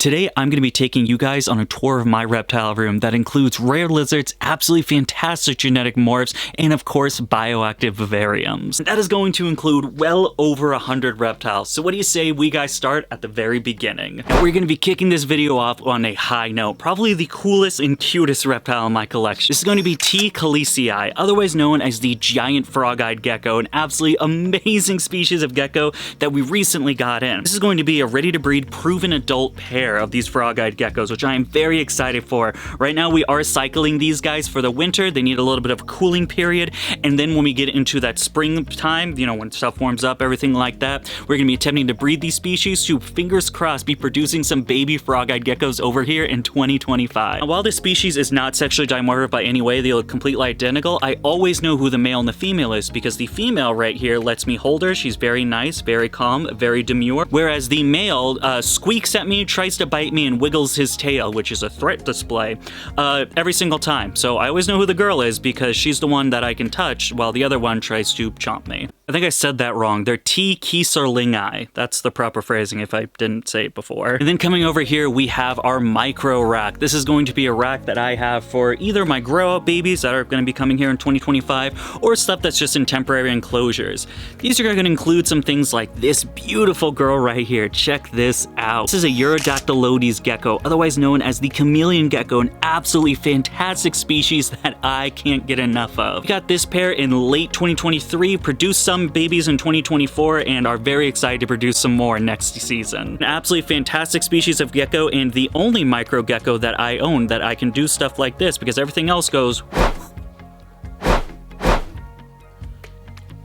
Today, I'm going to be taking you guys on a tour of my reptile room that includes rare lizards, absolutely fantastic genetic morphs, and of course, bioactive vivariums. That is going to include well over 100 reptiles. So what do you say we guys start at the very beginning? And we're going to be kicking this video off on a high note, probably the coolest and cutest reptile in my collection. This is going to be T. kalisii, otherwise known as the giant frog-eyed gecko, an absolutely amazing species of gecko that we recently got in. This is going to be a ready-to-breed, proven adult pair of these frog-eyed geckos, which I am very excited for. Right now we are cycling these guys for the winter. They need a little bit of a cooling period, and then when we get into that springtime, you know, when stuff warms up, everything like that, we're going to be attempting to breed these species to, fingers crossed, be producing some baby frog-eyed geckos over here in 2025. Now, while this species is not sexually dimorphic by any way, they look completely identical, I always know who the male and the female is because the female right here lets me hold her. She's very nice, very calm, very demure, whereas the male squeaks at me, tries to bite me, and wiggles his tail, which is a threat display, every single time. So I always know who the girl is because she's the one that I can touch while the other one tries to chomp me. I think I said that wrong. They're T. kalisii. That's the proper phrasing if I didn't say it before. And then coming over here, we have our micro rack. This is going to be a rack that I have for either my grow-out babies that are going to be coming here in 2025 or stuff that's just in temporary enclosures. These are going to include some things like this beautiful girl right here. Check this out. This is a Urodactylodes gecko, otherwise known as the chameleon gecko, an absolutely fantastic species that I can't get enough of. We got this pair in late 2023, produced some babies in 2024, and are very excited to produce some more next season. An absolutely fantastic species of gecko, and the only micro gecko that I own that I can do stuff like this because everything else goes.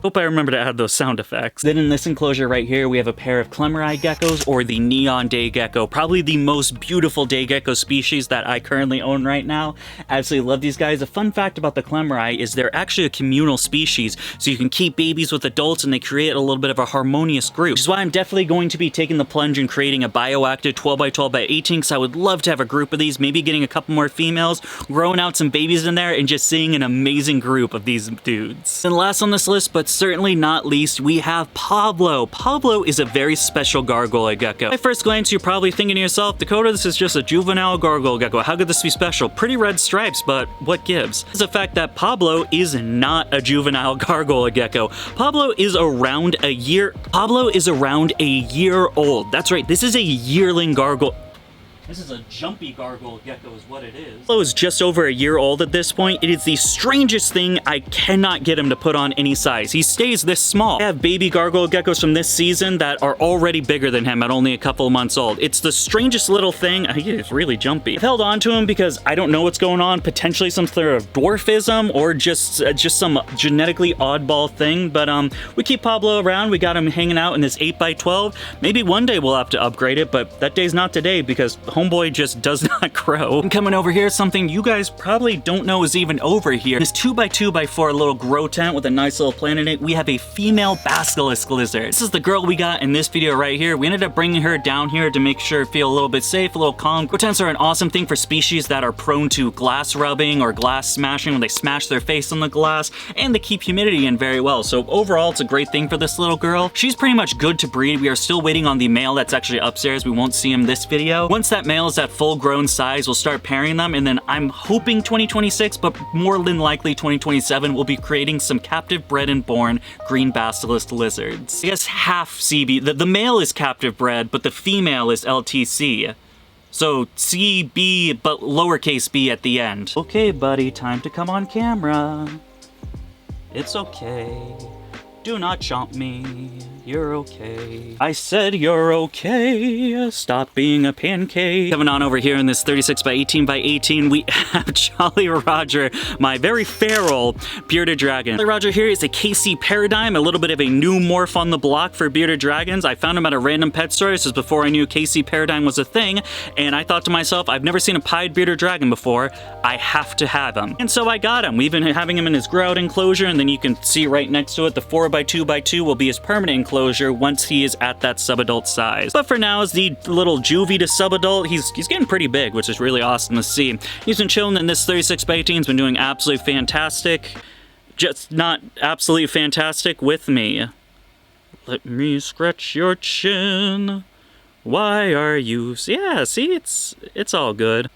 Hope I remember to add those sound effects. Then in this enclosure right here, we have a pair of Clemmereye geckos, or the neon day gecko, probably the most beautiful day gecko species that I currently own right now. Absolutely love these guys. A fun fact about the Clemmereye is they're actually a communal species, so you can keep babies with adults and they create a little bit of a harmonious group, which is why I'm definitely going to be taking the plunge and creating a bioactive 12x12x18, because I would love to have a group of these, maybe getting a couple more females, growing out some babies in there, and just seeing an amazing group of these dudes. And last on this list, but certainly not least, we have Pablo. Pablo is a very special gargoyle gecko. At first glance, you're probably thinking to yourself, Dakota, this is just a juvenile gargoyle gecko. How could this be special? Pretty red stripes, but what gives? It's the fact that Pablo is not a juvenile gargoyle gecko. Pablo is around a year old. That's right, this is a yearling gargoyle. This is a jumpy gargoyle gecko is what it is. Pablo is just over a year old at this point. It is the strangest thing. I cannot get him to put on any size. He stays this small. I have baby gargoyle geckos from this season that are already bigger than him at only a couple of months old. It's the strangest little thing. He is really jumpy. I've held on to him because I don't know what's going on. Potentially some sort of dwarfism or just some genetically oddball thing. But we keep Pablo around. We got him hanging out in this 8x12. Maybe one day we'll have to upgrade it, but that day's not today because homeboy just does not grow. And coming over here, something you guys probably don't know is even over here. This 2x2x4 little grow tent with a nice little plant in it. We have a female basilisk lizard. This is the girl we got in this video right here. We ended up bringing her down here to make sure feel a little bit safe, a little calm. Grow tents are an awesome thing for species that are prone to glass rubbing or glass smashing when they smash their face on the glass, and they keep humidity in very well. So overall, it's a great thing for this little girl. She's pretty much good to breed. We are still waiting on the male that's actually upstairs. We won't see him this video. Once that male is at full grown size, we'll start pairing them, and then I'm hoping 2026, but more than likely 2027, we'll be creating some captive bred and born green basilisk lizards. I guess half CB. The male is captive bred, but the female is LTC. So CB, but lowercase b at the end. Okay, buddy, time to come on camera. It's okay. Do not chomp me. You're okay. I said you're okay. Stop being a pancake. Coming on over here in this 36x18x18, we have Jolly Roger, my very feral bearded dragon. Jolly Roger here is a KC paradigm, a little bit of a new morph on the block for bearded dragons. I found him at a random pet store. This is before I knew KC paradigm was a thing, and I thought to myself, I've never seen a pied bearded dragon before. I have to have him. And so I got him. We've been having him in his grow-out enclosure, and then you can see right next to it, the 4x2x2 will be his permanent enclosure once he is at that subadult size. But for now, as the little juvie to subadult, he's getting pretty big, which is really awesome to see. He's been chilling in this 36x18, has been doing absolutely fantastic. Just not absolutely fantastic with me. Let me scratch your chin. Why are you? Yeah, see, it's all good.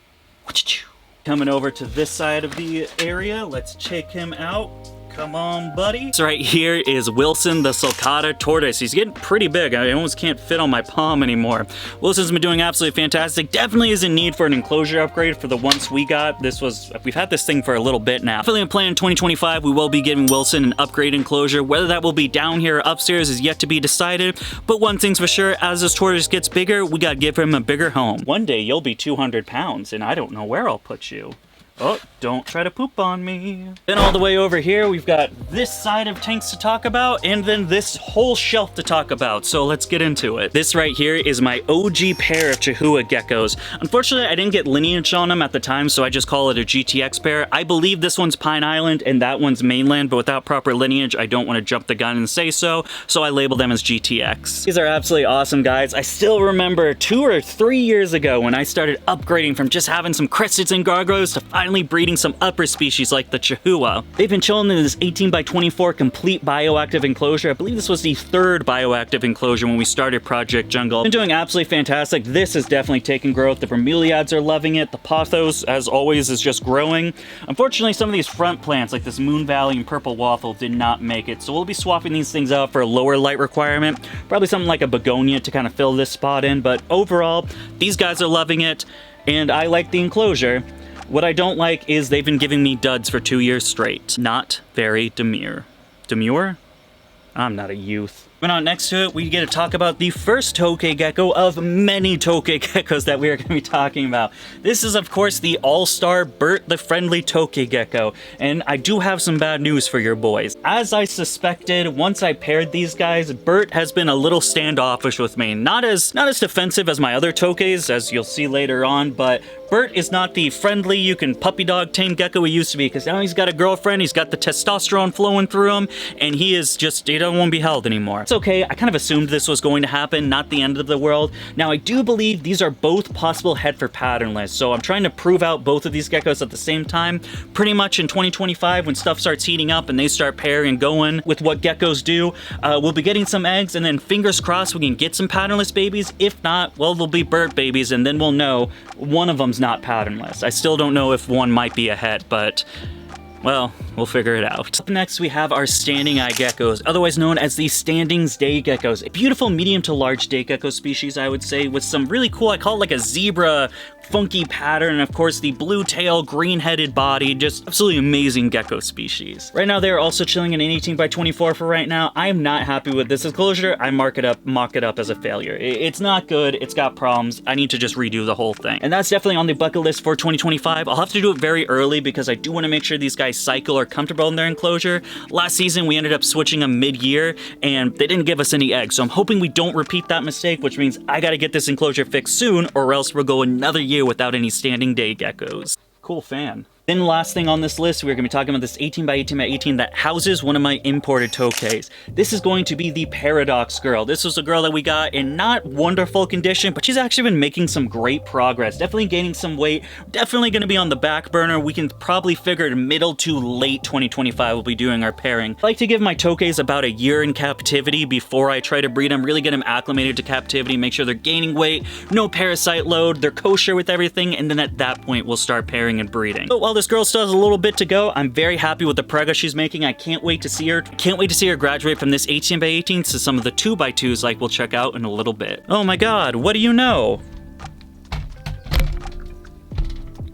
Coming over to this side of the area, let's check him out. Come on, buddy. So right here is Wilson, the sulcata tortoise. He's getting pretty big. I almost can't fit on my palm anymore. Wilson's been doing absolutely fantastic. Definitely is in need for an enclosure upgrade for the ones we got. We've had this thing for a little bit now. Definitely a plan in 2025. We will be giving Wilson an upgrade enclosure. Whether that will be down here or upstairs is yet to be decided. But one thing's for sure, as this tortoise gets bigger, we gotta give him a bigger home. One day you'll be 200 pounds and I don't know where I'll put you. Oh, don't try to poop on me. Then all the way over here, we've got this side of tanks to talk about, and then this whole shelf to talk about, so let's get into it. This right here is my OG pair of Chahua geckos. Unfortunately, I didn't get lineage on them at the time, so I just call it a GTX pair. I believe this one's Pine Island, and that one's mainland, but without proper lineage, I don't want to jump the gun and say so I label them as GTX. These are absolutely awesome, guys. I still remember 2 or 3 years ago when I started upgrading from just having some cresteds and gargoyles to finally breeding some upper species like the Chahua. They've been chilling in this 18x24 complete bioactive enclosure. I believe this was the 3rd bioactive enclosure when we started Project Jungle. Been doing absolutely fantastic. This is definitely taking growth. The bromeliads are loving it. The pothos, as always, is just growing. Unfortunately, some of these front plants, like this Moon Valley and Purple Waffle, did not make it. So we'll be swapping these things out for a lower light requirement. Probably something like a begonia to kind of fill this spot in. But overall, these guys are loving it, and I like the enclosure. What I don't like is they've been giving me duds for 2 years straight. Not very demure. Demure? I'm not a youth. Moving on next to it, we get to talk about the first tokay gecko of many tokay geckos that we are going to be talking about. This is, of course, the all-star Bert the Friendly Tokay Gecko, and I do have some bad news for your boys. As I suspected, once I paired these guys, Bert has been a little standoffish with me. Not as defensive as my other tokays, as you'll see later on, but Bert is not the friendly, you can puppy dog tame gecko he used to be, because now he's got a girlfriend, he's got the testosterone flowing through him, and he don't want to be held anymore. It's okay, I kind of assumed this was going to happen, not the end of the world. Now, I do believe these are both possible head for patternless, so I'm trying to prove out both of these geckos at the same time. Pretty much in 2025, when stuff starts heating up and they start pairing and going with what geckos do, we'll be getting some eggs, and then fingers crossed we can get some patternless babies. If not, well, they'll be Bert babies, and then we'll know one of them's not patternless. I still don't know if one might be a het, but well, we'll figure it out. Up next, we have our standing eye geckos, otherwise known as the Standing's Day geckos. A beautiful medium to large day gecko species, I would say, with some really cool, I call it like a zebra funky pattern, and of course the blue tail, green-headed body, just absolutely amazing gecko species. Right now, they are also chilling in an 18x24 for right now. I am not happy with this enclosure. I mock it up as a failure. It's not good, it's got problems. I need to just redo the whole thing. And that's definitely on the bucket list for 2025. I'll have to do it very early because I do want to make sure these guys cycle or comfortable in their enclosure. Last season, we ended up switching them mid-year, and they didn't give us any eggs, so I'm hoping we don't repeat that mistake, which means I gotta get this enclosure fixed soon, or else we'll go another year without any standing day geckos. Cool fan. Then the last thing on this list, we're going to be talking about this 18x18x18 that houses one of my imported tokays. This is going to be the Paradox Girl. This was a girl that we got in not wonderful condition, but she's actually been making some great progress. Definitely gaining some weight. Definitely going to be on the back burner. We can probably figure middle to late 2025 we'll be doing our pairing. I like to give my tokays about a year in captivity before I try to breed them. Really get them acclimated to captivity, make sure they're gaining weight, no parasite load, they're kosher with everything, and then at that point we'll start pairing and breeding. But while this girl still has a little bit to go, I'm very happy with the progress she's making. I can't wait to see her. Can't wait to see her graduate from this 18x18 to some of the 2x2s like we'll check out in a little bit. Oh my god, what do you know?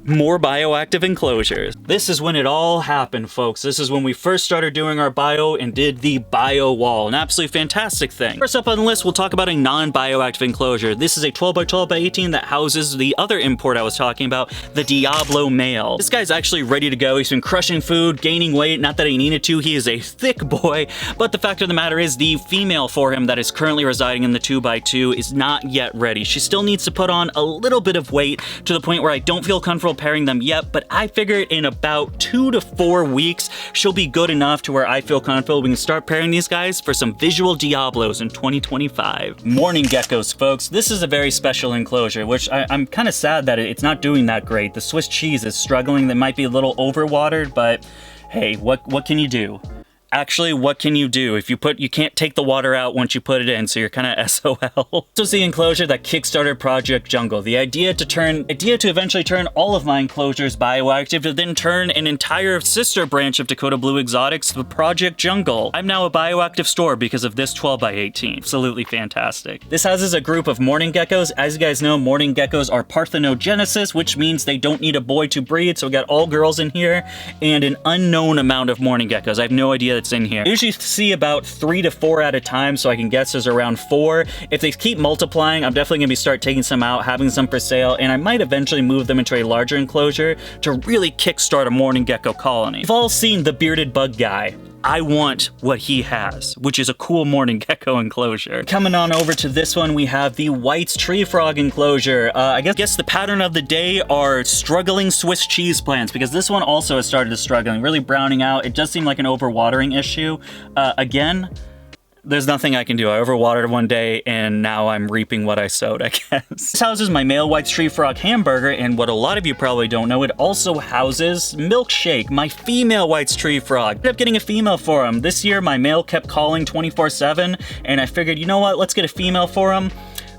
More bioactive enclosures. This is when it all happened, folks. This is when we first started doing our bio and did the bio wall, an absolutely fantastic thing. First up on the list, we'll talk about a non-bioactive enclosure. This is a 12x12x18 that houses the other import I was talking about, the Diablo male. This guy's actually ready to go. He's been crushing food, gaining weight, not that he needed to. He is a thick boy, but the fact of the matter is the female for him that is currently residing in the 2x2 is not yet ready. She still needs to put on a little bit of weight to the point where I don't feel comfortable pairing them yet, but I figure in about 2 to 4 weeks, she'll be good enough to where I feel comfortable we can start pairing these guys for some visual Diablos in 2025. Morning geckos, folks. This is a very special enclosure, which I'm kind of sad that it's not doing that great. The Swiss cheese is struggling. They might be a little overwatered, but hey, what can you do? Actually, what can you do? If you can't take the water out once you put it in, so you're kind of SOL. This was the enclosure that kickstarted Project Jungle. The idea to eventually turn all of my enclosures bioactive, to then turn an entire sister branch of Dakota Blue Exotics to Project Jungle. I'm now a bioactive store because of this 12x18. Absolutely fantastic. This houses a group of mourning geckos. As you guys know, mourning geckos are parthenogenesis, which means they don't need a boy to breed, so we got all girls in here, and an unknown amount of mourning geckos. I have no idea that's in here. I usually see about 3 to 4 at a time, so I can guess there's around 4. If they keep multiplying, I'm definitely gonna start taking some out, having some for sale, and I might eventually move them into a larger enclosure to really kickstart a mourning gecko colony. You've all seen the bearded bug guy. I want what he has, which is a cool mourning gecko enclosure. Coming on over to this one, we have the White's tree frog enclosure. I guess the pattern of the day are struggling Swiss cheese plants, because this one also has started struggling, really browning out. It does seem like an overwatering issue. Again, there's nothing I can do. I overwatered one day, and now I'm reaping what I sowed, I guess. This houses my male White's tree frog hamburger, and what a lot of you probably don't know, it also houses Milkshake, my female White's tree frog. I ended up getting a female for him. This year, my male kept calling 24/7, and I figured, you know what, let's get a female for him.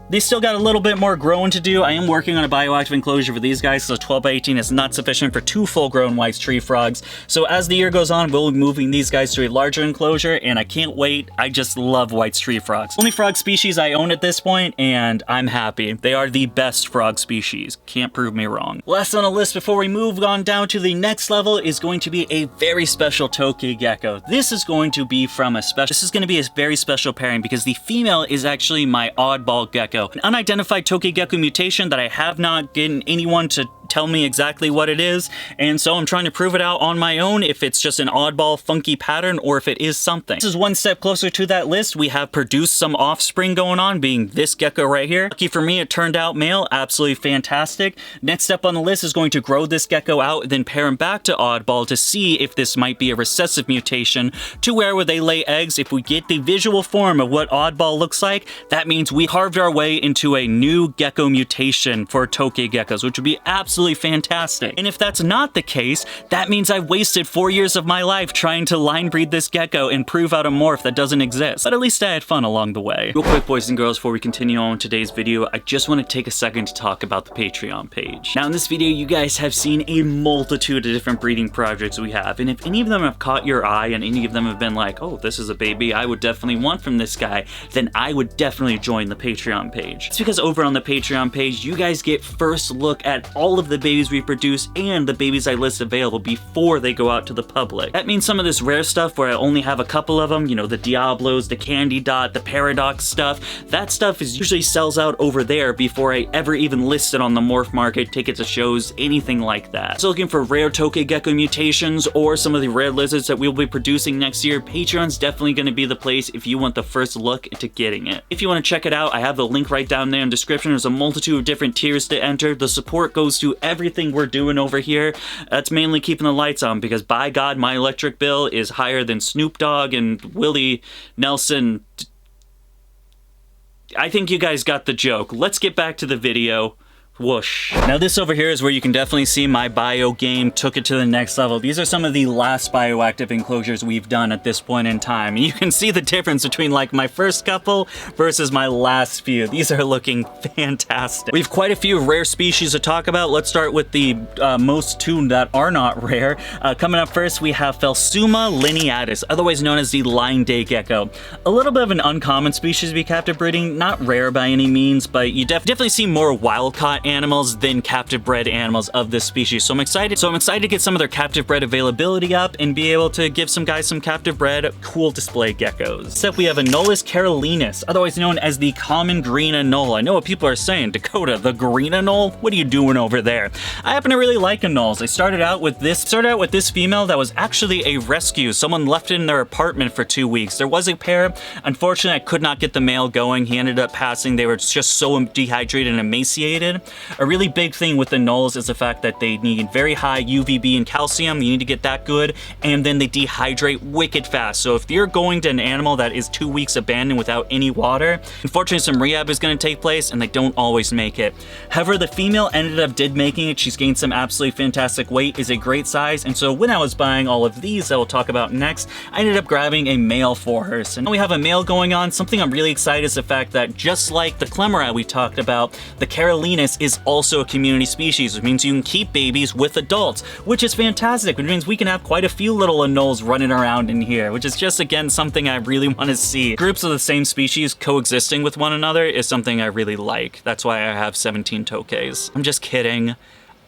They still got a little bit more growing to do. I am working on a bioactive enclosure for these guys, so 12x18 is not sufficient for 2 full-grown White's tree frogs. So as the year goes on, we'll be moving these guys to a larger enclosure, and I can't wait. I just love White's tree frogs. Only frog species I own at this point, and I'm happy. They are the best frog species. Can't prove me wrong. Last on the list before we move on down to the next level is going to be a very special Tokay gecko. This is going to be a very special pairing because the female is actually my oddball gecko. An unidentified Tokay gecko mutation that I have not gotten anyone to tell me exactly what it is, and so I'm trying to prove it out on my own if it's just an oddball funky pattern or if it is something. This is one step closer to that list. We have produced some offspring going on, being this gecko right here. Lucky for me, it turned out male. Absolutely fantastic. Next step on the list is going to grow this gecko out, then pair him back to oddball to see if this might be a recessive mutation to where they lay eggs. If we get the visual form of what oddball looks like, that means we carved our way into a new gecko mutation for Tokay geckos, which would be absolutely fantastic. And if that's not the case, that means I've wasted 4 years of my life trying to line breed this gecko and prove out a morph that doesn't exist. But at least I had fun along the way. Real quick, boys and girls, before we continue on with today's video, I just want to take a second to talk about the Patreon page. Now in this video, you guys have seen a multitude of different breeding projects we have, and if any of them have caught your eye and any of them have been like, oh, this is a baby I would definitely want from this guy, then I would definitely join the Patreon page. It's because over on the Patreon page, you guys get first look at all of the babies we produce and the babies I list available before they go out to the public. That means some of this rare stuff where I only have a couple of them, you know, the Diablos, the Candy Dot, the Paradox stuff, that stuff is usually sells out over there before I ever even list it on the morph market, tickets to shows, anything like that. So looking for rare Tokay gecko mutations or some of the rare lizards that we'll be producing next year, Patreon's definitely going to be the place if you want the first look into getting it. If you want to check it out, I have the link right down there in the description. There's a multitude of different tiers to enter. The support goes to everything we're doing over here. That's mainly keeping the lights on because by God, my electric bill is higher than Snoop Dogg and Willie Nelson. I think you guys got the joke. Let's get back to the video. Whoosh. Now this over here is where you can definitely see my bio game took it to the next level. These are some of the last bioactive enclosures we've done at this point in time. And you can see the difference between like my first couple versus my last few. These are looking fantastic. We have quite a few rare species to talk about. Let's start with the most two that are not rare. Coming up first, we have Phelsuma lineatus, otherwise known as the line day gecko. A little bit of an uncommon species to be captive breeding, not rare by any means, but you definitely see more wild-caught animals than captive bred animals of this species. So I'm excited to get some of their captive bred availability up and be able to give some guys some captive bred cool display geckos. Next up, we have Anoles carolinus, otherwise known as the common green anole. I know what people are saying, Dakota, the green anole? What are you doing over there? I happen to really like anoles. I started out with this female that was actually a rescue. Someone left it in their apartment for 2 weeks. There was a pair. Unfortunately, I could not get the male going. He ended up passing. They were just so dehydrated and emaciated. A really big thing with anoles is the fact that they need very high UVB and calcium. You need to get that good, and then they dehydrate wicked fast. So if you're going to an animal that is 2 weeks abandoned without any water, unfortunately some rehab is going to take place, and they don't always make it. However, the female ended up making it. She's gained some absolutely fantastic weight, is a great size, and so when I was buying all of these that we'll talk about next, I ended up grabbing a male for her. So now we have a male going on. Something I'm really excited is the fact that just like the Clemorant we talked about, the Carolinus is also a community species, which means you can keep babies with adults, which is fantastic, which means we can have quite a few little anoles running around in here, which is just, again, something I really want to see. Groups of the same species coexisting with one another is something I really like. That's why I have 17 tokays. I'm just kidding.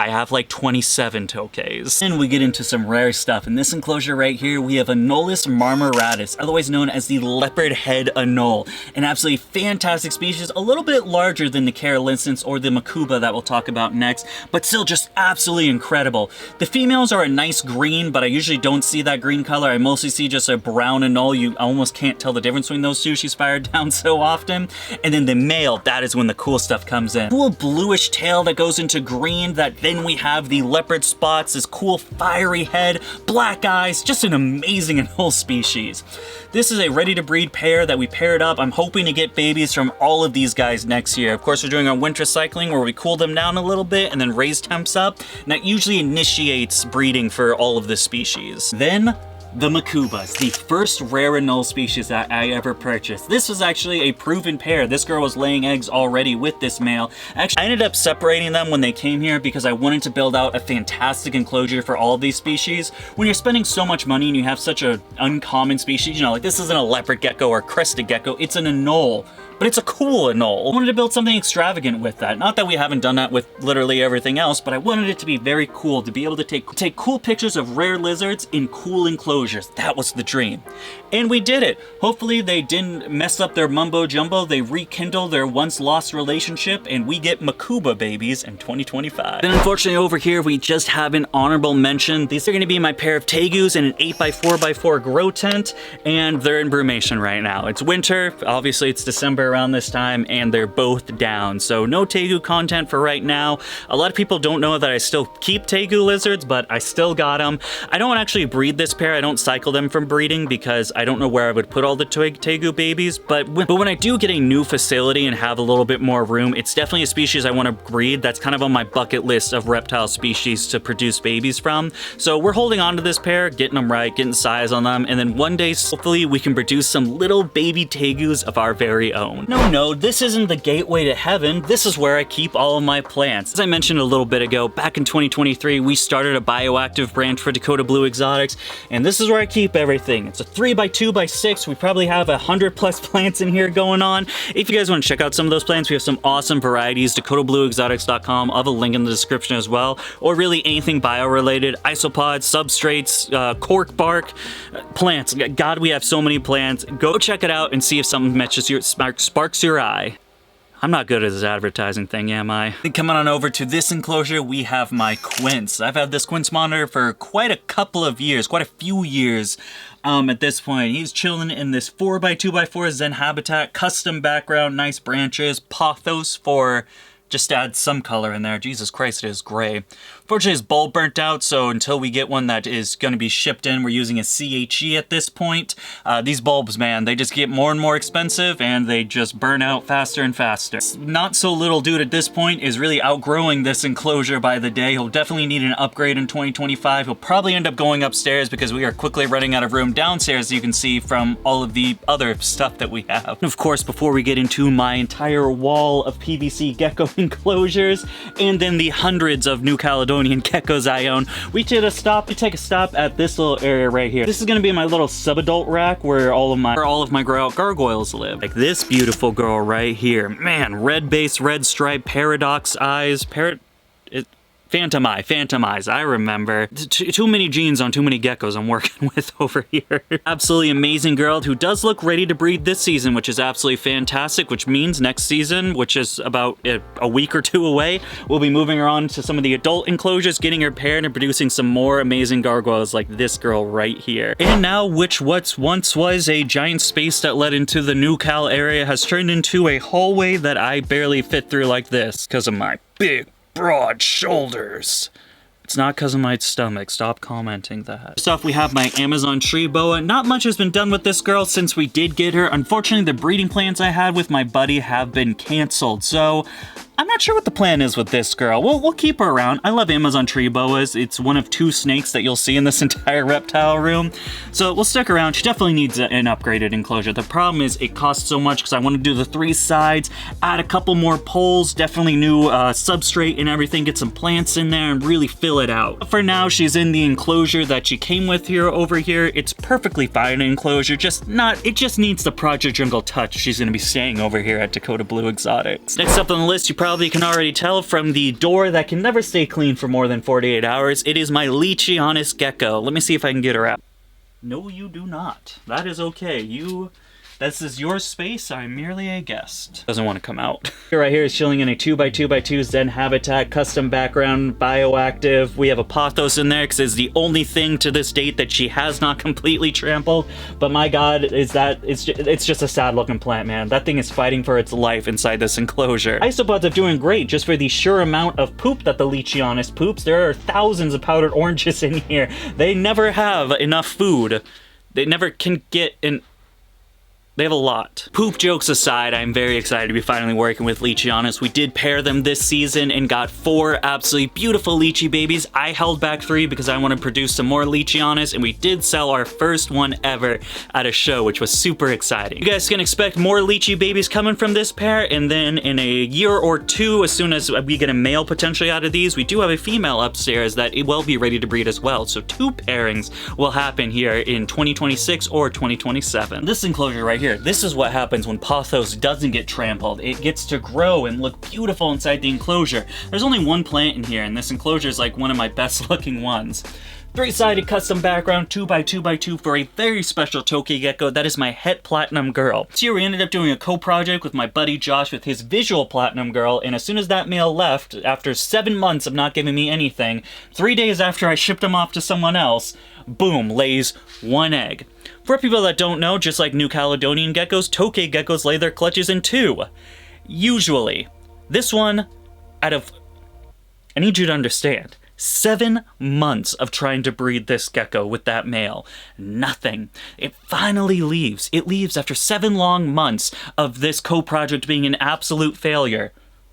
I have like 27 tokays. And we get into some rare stuff. In this enclosure right here, we have Anoles marmoratus, otherwise known as the leopard head anole. An absolutely fantastic species, a little bit larger than the Carolinus or the Macuba that we'll talk about next, but still just absolutely incredible. The females are a nice green, but I usually don't see that green color. I mostly see just a brown anole. You almost can't tell the difference between those two. She's fired down so often. And then the male, that is when the cool stuff comes in. Cool bluish tail that goes into green, that then we have the leopard spots, this cool fiery head, black eyes, just an amazing anole species. This is a ready to breed pair that we paired up. I'm hoping to get babies from all of these guys next year. Of course, we're doing our winter cycling where we cool them down a little bit and then raise temps up. And that usually initiates breeding for all of the species. Then the Macubas, the first rare anole species that I ever purchased. This was actually a proven pair. This girl was laying eggs already with this male. Actually, I ended up separating them when they came here because I wanted to build out a fantastic enclosure for all of these species. When you're spending so much money and you have such an uncommon species, you know, like this isn't a leopard gecko or crested gecko, it's an anole. But it's a cool anole. I wanted to build something extravagant with that. Not that we haven't done that with literally everything else, but I wanted it to be very cool, to be able to take cool pictures of rare lizards in cool enclosures. That was the dream. And we did it. Hopefully they didn't mess up their mumbo jumbo. They rekindled their once lost relationship, and we get Macuba babies in 2025. Then unfortunately over here, we just have an honorable mention. These are gonna be my pair of tegus in an 8x4x4 grow tent, and they're in brumation right now. It's winter, obviously it's December around this time, and they're both down. So no tegu content for right now. A lot of people don't know that I still keep tegu lizards, but I still got them. I don't actually breed this pair. I don't cycle them from breeding because I don't know where I would put all the tegu babies. But when I do get a new facility and have a little bit more room, it's definitely a species I want to breed. That's kind of on my bucket list of reptile species to produce babies from. So we're holding on to this pair, getting them right, getting size on them, and then one day, hopefully, we can produce some little baby tegus of our very own. No, this isn't the gateway to heaven. This is where I keep all of my plants. As I mentioned a little bit ago, back in 2023, we started a bioactive branch for Dakota Blue Exotics, and this is where I keep everything. It's a 3x2x6. We probably have 100+ plants in here going on. If you guys want to check out some of those plants, we have some awesome varieties. DakotaBlueExotics.com. I'll have a link in the description as well. Or really anything bio-related, isopods, substrates, cork bark, plants. God, we have so many plants. Go check it out and see if something matches your sparks your eye. I'm not good at this advertising thing, am I? Coming on over to this enclosure, we have my quince. I've had this quince monitor for quite a couple of years, quite a few years at this point. He's chilling in this 4x2x4 Zen habitat, custom background, nice branches, pothos for just to add some color in there. Jesus Christ, it is gray. Fortunately, his bulb burnt out, so until we get one that is going to be shipped in, we're using a CHE at this point. These bulbs, man, they just get more and more expensive, and they just burn out faster and faster. Not so little dude at this point is really outgrowing this enclosure by the day. He'll definitely need an upgrade in 2025. He'll probably end up going upstairs because we are quickly running out of room downstairs, as you can see from all of the other stuff that we have. And of course, before we get into my entire wall of PVC gecko enclosures, and then the hundreds of New Caledonian geckos I own, we take a stop at this little area right here. This is gonna be my little subadult rack where all of my grow out gargoyles live. Like this beautiful girl right here. Man, red base, red stripe, paradox eyes, Phantom Eyes, I remember. Too many genes on too many geckos I'm working with over here. Absolutely amazing girl who does look ready to breed this season, which is absolutely fantastic, which means next season, which is about a week or two away, we'll be moving her on to some of the adult enclosures, getting her paired and producing some more amazing gargoyles like this girl right here. And now, which what once was a giant space that led into the New Cal area has turned into a hallway that I barely fit through like this because of my big broad shoulders. It's not because of my stomach. Stop commenting that. First off, we have my Amazon tree boa. Not much has been done with this girl since we did get her. Unfortunately, the breeding plans I had with my buddy have been canceled, so I'm not sure what the plan is with this girl. We'll keep her around. I love Amazon tree boas. It's one of 2 snakes that you'll see in this entire reptile room. So we'll stick around. She definitely needs an upgraded enclosure. The problem is it costs so much because I want to do the 3 sides, add a couple more poles, definitely new substrate and everything, get some plants in there and really fill it out. But for now, she's in the enclosure that she came with here over here. It's perfectly fine enclosure, it just needs the Project Jungle touch. She's going to be staying over here at Dakota Blue Exotics. Next up on the list, you probably can already tell from the door that can never stay clean for more than 48 hours. It is my leachies gecko. Let me see if I can get her out. No, you do not. That is okay. This is your space. I'm merely a guest. Doesn't want to come out. Right here is chilling in a 2x2x2 Zen habitat, custom background, bioactive. We have a pothos in there because it's the only thing to this date that she has not completely trampled. But my God, it's just a sad looking plant, man. That thing is fighting for its life inside this enclosure. Isopods are doing great just for the sheer amount of poop that the leachies poops. There are thousands of powdered oranges in here. They never have enough food. They never can get an... They have a lot. Poop jokes aside, I'm very excited to be finally working with leachies. We did pair them this season and got 4 absolutely beautiful leechie babies. I held back 3 because I want to produce some more leachies, and we did sell our first one ever at a show, which was super exciting. You guys can expect more leechie babies coming from this pair, and then in a year or 2, as soon as we get a male potentially out of these, we do have a female upstairs that it will be ready to breed as well. So 2 pairings will happen here in 2026 or 2027. This enclosure right here, this is what happens when pothos doesn't get trampled. It gets to grow and look beautiful inside the enclosure. There's only 1 plant in here, and this enclosure is like one of my best looking ones. 3-sided custom background, 2x2x2 for a very special Tokay gecko. That is my Het Platinum girl. This year we ended up doing a co-project with my buddy Josh with his visual Platinum girl, and as soon as that male left, after 7 months of not giving me anything, 3 days after I shipped him off to someone else, boom, lays 1 egg. For people that don't know, just like New Caledonian geckos, Tokay geckos lay their clutches in 2. Usually. This one, out of... I need you to understand. 7 months of trying to breed this gecko with that male. Nothing. It finally leaves. It leaves after 7 long months of this co-project being an absolute failure.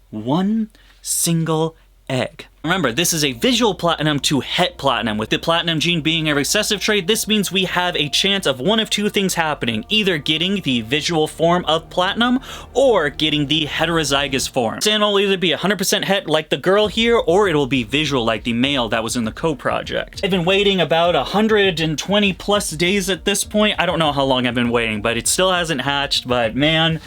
1 single egg. Remember, this is a visual platinum to het platinum. With the platinum gene being a recessive trait, this means we have a chance of one of 2 things happening. Either getting the visual form of platinum, or getting the heterozygous form. And it'll either be 100% het like the girl here, or it'll be visual like the male that was in the co-project. I've been waiting about 120 plus days at this point. I don't know how long I've been waiting, but it still hasn't hatched, but man...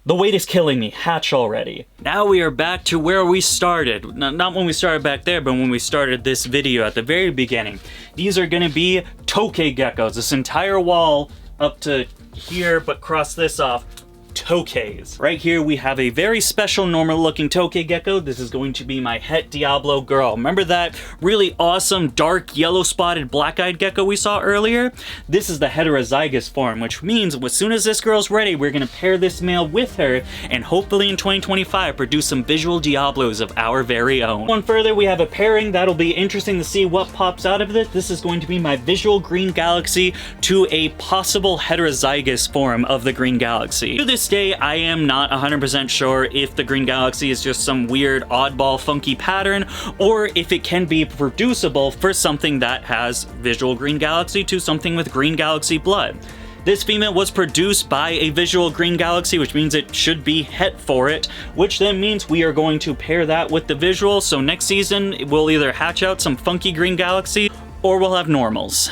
the wait is killing me. Hatch already. Now we are back to where we started. Not when we started back there, but when we started this video at the very beginning. These are gonna be Tokay geckos. This entire wall up to here, but cross this off. Tokays. Right here we have a very special normal looking Tokay gecko. This is going to be my Het Diablo girl. Remember that really awesome dark yellow spotted black-eyed gecko we saw earlier? This is the heterozygous form, which means as soon as this girl's ready, we're gonna pair this male with her and hopefully in 2025 produce some visual Diablos of our very own. One further, we have a pairing that'll be interesting to see what pops out of it. This is going to be my visual Green Galaxy to a possible heterozygous form of the Green Galaxy. To this day, I am not 100% sure if the Green Galaxy is just some weird oddball funky pattern or if it can be producible for something that has visual Green Galaxy to something with Green Galaxy blood. This female was produced by a visual Green Galaxy, which means it should be het for it, which then means we are going to pair that with the visual, so next season we'll either hatch out some funky Green Galaxy or we'll have normals.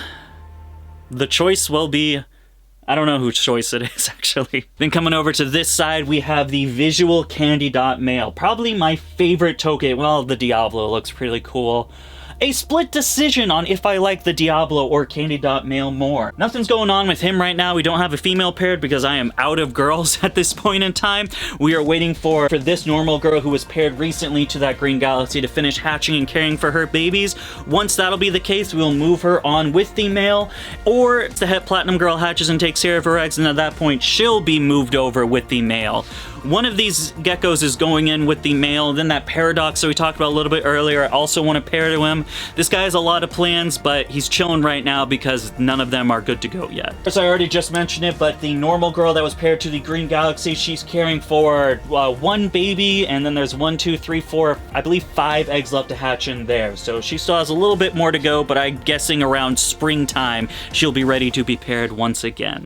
The choice will be I don't know whose choice it is, actually. Then coming over to this side, we have the visual candy dot male. Probably my favorite toke. Well, the Diablo looks pretty cool. A split decision on if I like the Diablo or Candy Dot Male more. Nothing's going on with him right now. We don't have a female paired because I am out of girls at this point in time. We are waiting for this normal girl who was paired recently to that green galaxy to finish hatching and caring for her babies. Once that'll be the case, we'll move her on with the male, or the Het Platinum girl hatches and takes care of her eggs, and at that point, she'll be moved over with the male. One of these geckos is going in with the male. Then that Paradox that we talked about a little bit earlier, I also want to pair to him. This guy has a lot of plans, but he's chilling right now because none of them are good to go yet. As I already just mentioned it, but the normal girl that was paired to the green galaxy, she's caring for one baby, and then there's 1, 2, 3, 4, I believe 5 eggs left to hatch in there. So she still has a little bit more to go, but I'm guessing around springtime, she'll be ready to be paired once again.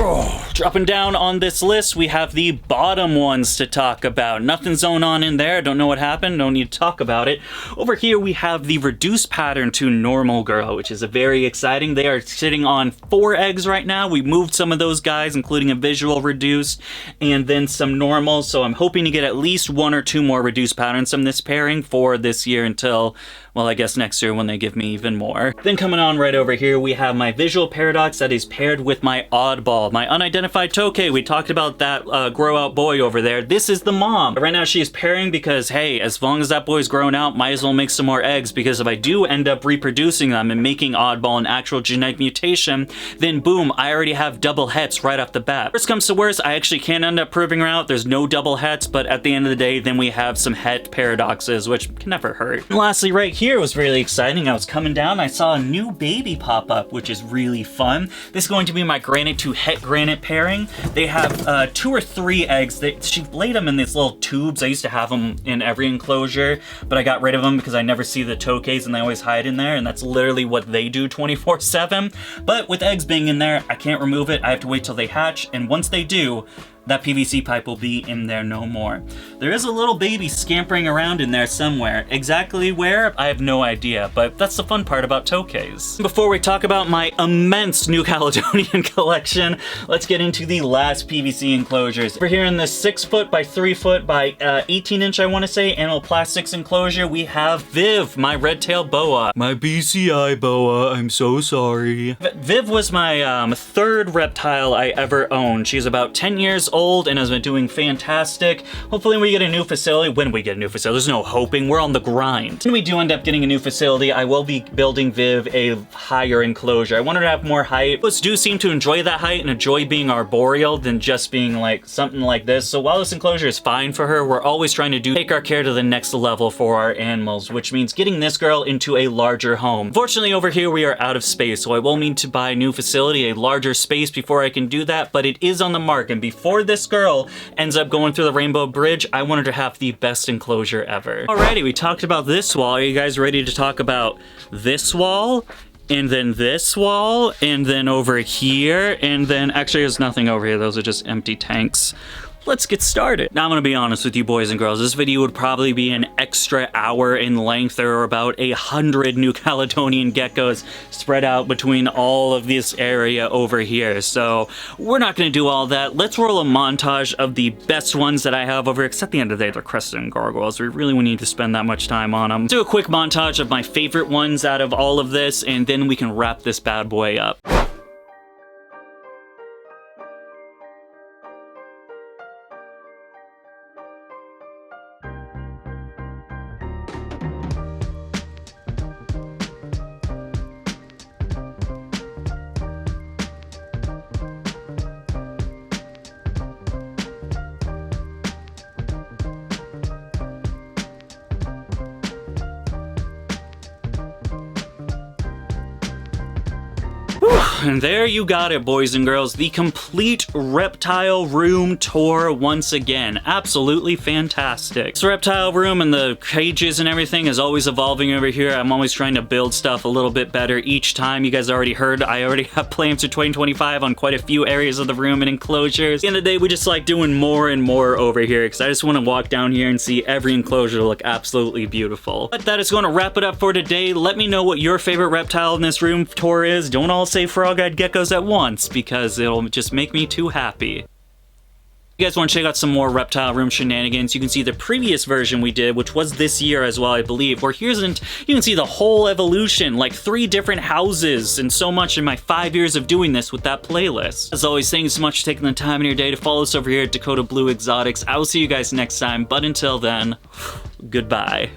Dropping down on this list, we have the bottom ones to talk about. Nothing's going on in there. Don't know what happened. Don't need to talk about it. Over here, we have the reduced pattern to normal girl, which is a very exciting. They are sitting on 4 eggs right now. We moved some of those guys, including a visual reduced and then some normal. So I'm hoping to get at least 1 or 2 more reduced patterns from this pairing for this year until, well, I guess next year when they give me even more. Then coming on right over here, we have my visual paradox that is paired with my oddball, my unidentified toke. We talked about that grow out boy over there. This is the mom. Right now she is pairing because, hey, as long as that boy's grown out, might as well make some more eggs, because if I do end up reproducing them and making oddball an actual genetic mutation, then boom, I already have double hets right off the bat. Worst comes to worst, I actually can end up proving her out. There's no double hets, but at the end of the day, then we have some het paradoxes, which can never hurt. And lastly, right here was really exciting. I was coming down, I saw a new baby pop up, which is really fun. This is going to be my granite to het granite pairing. They have 2 or 3 eggs. She laid them in these little tubes. I used to have them in every enclosure, but I got rid of them because I never see the tokes and they always hide in there, and that's literally what they do 24/7. But with eggs being in there, I can't remove it. I have to wait till they hatch, and once they do, that PVC pipe will be in there no more. There is a little baby scampering around in there somewhere. Exactly where, I have no idea, but that's the fun part about tokes. Before we talk about my immense New Caledonian collection, let's get into the last PVC enclosures. We're here in this 6 foot by 3 foot by 18 inch, I want to say, animal plastics enclosure. We have Viv, my red-tailed boa. My BCI boa, I'm so sorry. Viv was my 3rd reptile I ever owned. She's about 10 years old and has been doing fantastic. Hopefully we get a new facility. When we get a new facility, there's no hoping, we're on the grind. When we do end up getting a new facility, I will be building Viv a higher enclosure. I want her to have more height. Boats do seem to enjoy that height and enjoy being arboreal than just being like something like this. So while this enclosure is fine for her, we're always trying to take our care to the next level for our animals, which means getting this girl into a larger home. Fortunately, over here we are out of space, so I will need to buy a new facility, a larger space before I can do that, but it is on the mark, and before this girl ends up going through the Rainbow Bridge, I want her to have the best enclosure ever. Alrighty, we talked about this wall. Are you guys ready to talk about this wall? And then this wall? And then over here? And then, actually there's nothing over here. Those are just empty tanks. Let's get started. Now I'm gonna be honest with you boys and girls, this video would probably be an extra hour in length. There are about 100 New Caledonian geckos spread out between all of this area over here. So we're not gonna do all that. Let's roll a montage of the best ones that I have over here, because at the end of the day, they're crested and gargoyles. We really wouldn't need to spend that much time on them. Do a quick montage of my favorite ones out of all of this, and then we can wrap this bad boy up. And there you got it, boys and girls. The complete Reptile Room tour once again. Absolutely fantastic. This Reptile Room and the cages and everything is always evolving over here. I'm always trying to build stuff a little bit better each time. You guys already heard, I already have plans for 2025 on quite a few areas of the room and enclosures. At the end of the day, we just like doing more and more over here, because I just want to walk down here and see every enclosure look absolutely beautiful. But that is going to wrap it up for today. Let me know what your favorite reptile in this room tour is. Don't all say frog frog-eyed geckos at once because it'll just make me too happy. If you guys want to check out some more Reptile Room shenanigans, you can see the previous version we did, which was this year as well, I believe, where you can see the whole evolution, like 3 different houses, and so much in my 5 years of doing this with that playlist. As always, thank you so much for taking the time in your day to follow us over here at Dakota Blue Exotics. I will see you guys next time, but until then, goodbye.